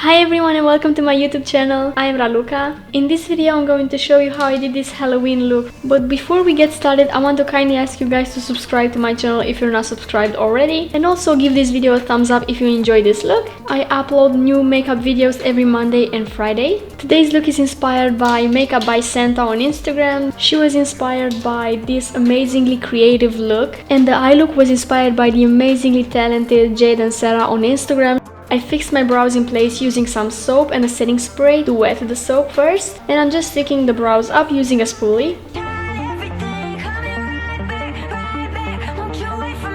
Hi everyone and welcome to my YouTube channel. I am Raluca. In this video I'm going to show you how I did this Halloween look. But before we get started, I want to kindly ask you guys to subscribe to my channel if you're not subscribed already. And also give this video a thumbs up if you enjoy this look. I upload new makeup videos every Monday and Friday. Today's look is inspired by Makeup by Santa on Instagram. She was inspired by this amazingly creative look. And the eye look was inspired by the amazingly talented Jade and Sarah on Instagram. I fixed my brows in place using some soap and a setting spray to wet the soap first, and I'm just sticking the brows up using a spoolie.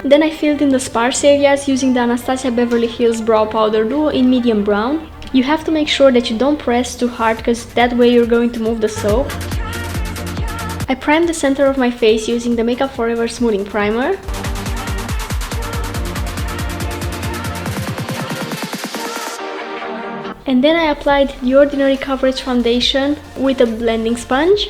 Then I filled in the sparse areas using the Anastasia Beverly Hills Brow Powder Duo in medium brown. You have to make sure that you don't press too hard because that way you're going to move the soap. I primed the center of my face using the Makeup Forever Smoothing Primer. And then I applied the Ordinary Coverage Foundation with a blending sponge.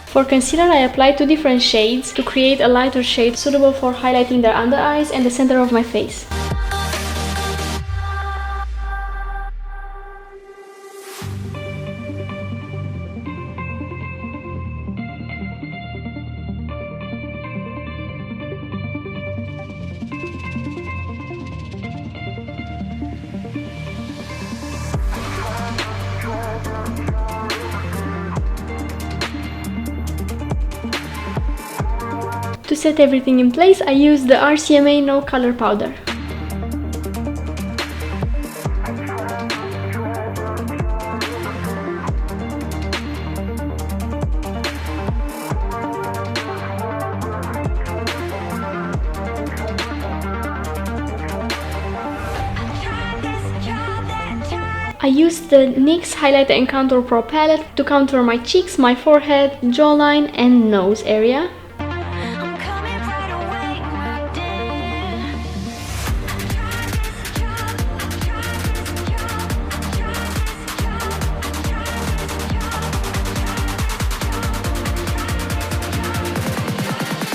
For concealer, I applied two different shades to create a lighter shade suitable for highlighting the under eyes and the center of my face. To set everything in place, I used the RCMA No Color Powder. I used the NYX Highlight and Contour Pro palette to contour my cheeks, my forehead, jawline and nose area.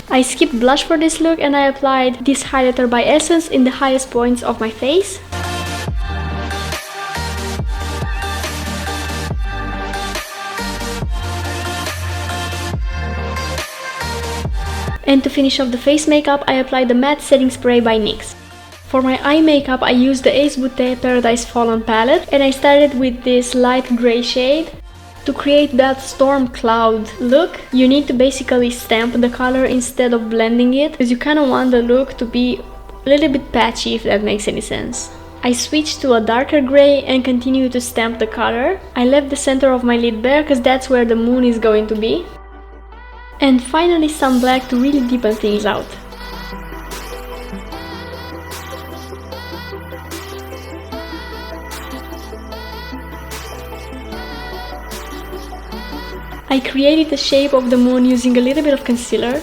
I skipped blush for this look and I applied this highlighter by Essence in the highest points of my face. And to finish off the face makeup, I applied the matte setting spray by NYX. For my eye makeup, I used the Beaute Paradise Fallen palette and I started with this light grey shade. To create that storm cloud look, you need to basically stamp the color instead of blending it, because you kind of want the look to be a little bit patchy, if that makes any sense. I switched to a darker grey and continued to stamp the color. I left the center of my lid bare because that's where the moon is going to be. And finally some black to really deepen things out. I created the shape of the moon using a little bit of concealer.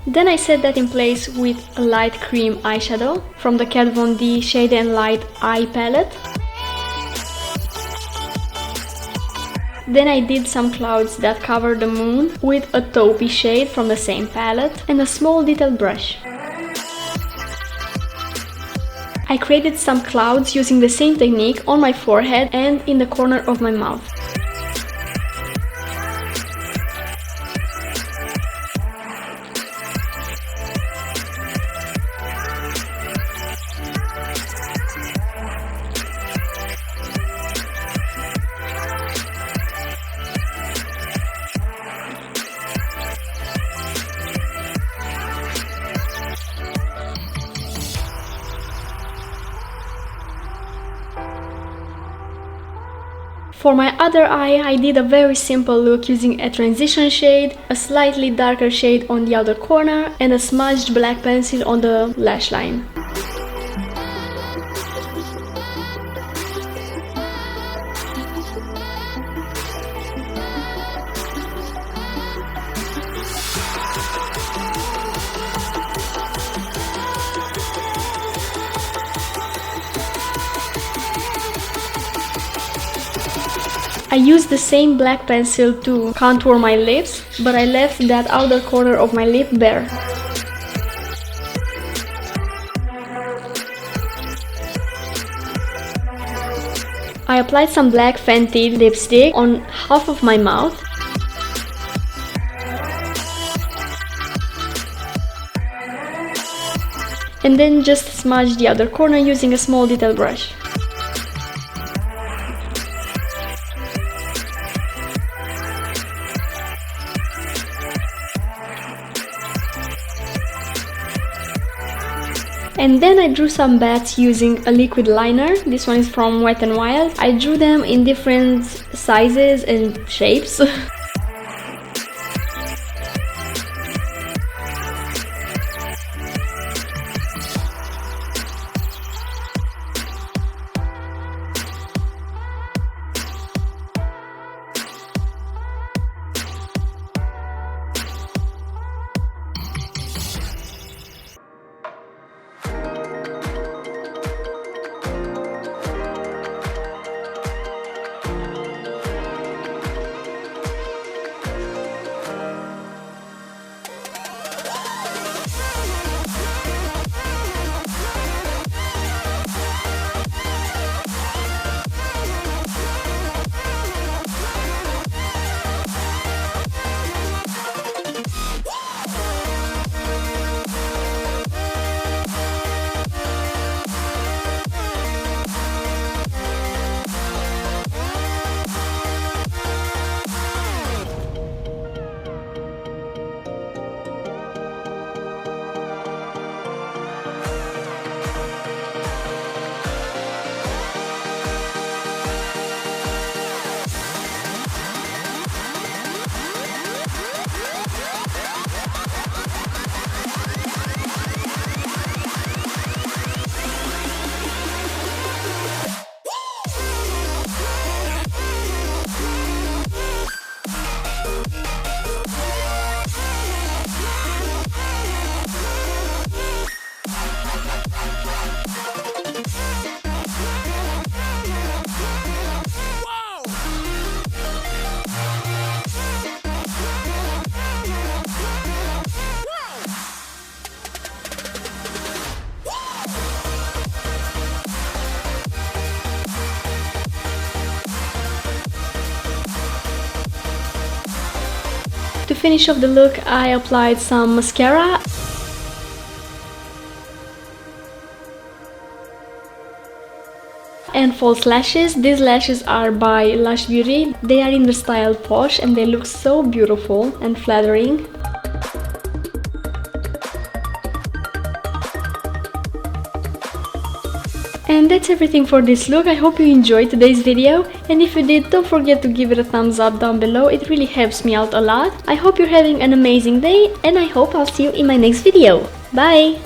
Then I set that in place with a light cream eyeshadow from the Kat Von D Shade and Light Eye palette. Then I did some clouds that cover the moon with a taupey shade from the same palette and a small detailed brush. I created some clouds using the same technique on my forehead and in the corner of my mouth. For my other eye, I did a very simple look using a transition shade, a slightly darker shade on the outer corner, and a smudged black pencil on the lash line. I used the same black pencil to contour my lips, but I left that outer corner of my lip bare. I applied some black Fenty lipstick on half of my mouth. And then just smudge the other corner using a small detail brush. And then I drew some bats using a liquid liner. This one is from WetnWild. I drew them in different sizes and shapes. To finish off the look, I applied some mascara. And false lashes. These lashes are by Lush Beauty. They are in the style Posh and they look so beautiful and flattering. And that's everything for this look. I hope you enjoyed today's video, and if you did, don't forget to give it a thumbs up down below. It really helps me out a lot. I hope you're having an amazing day, and I hope I'll see you in my next video. Bye!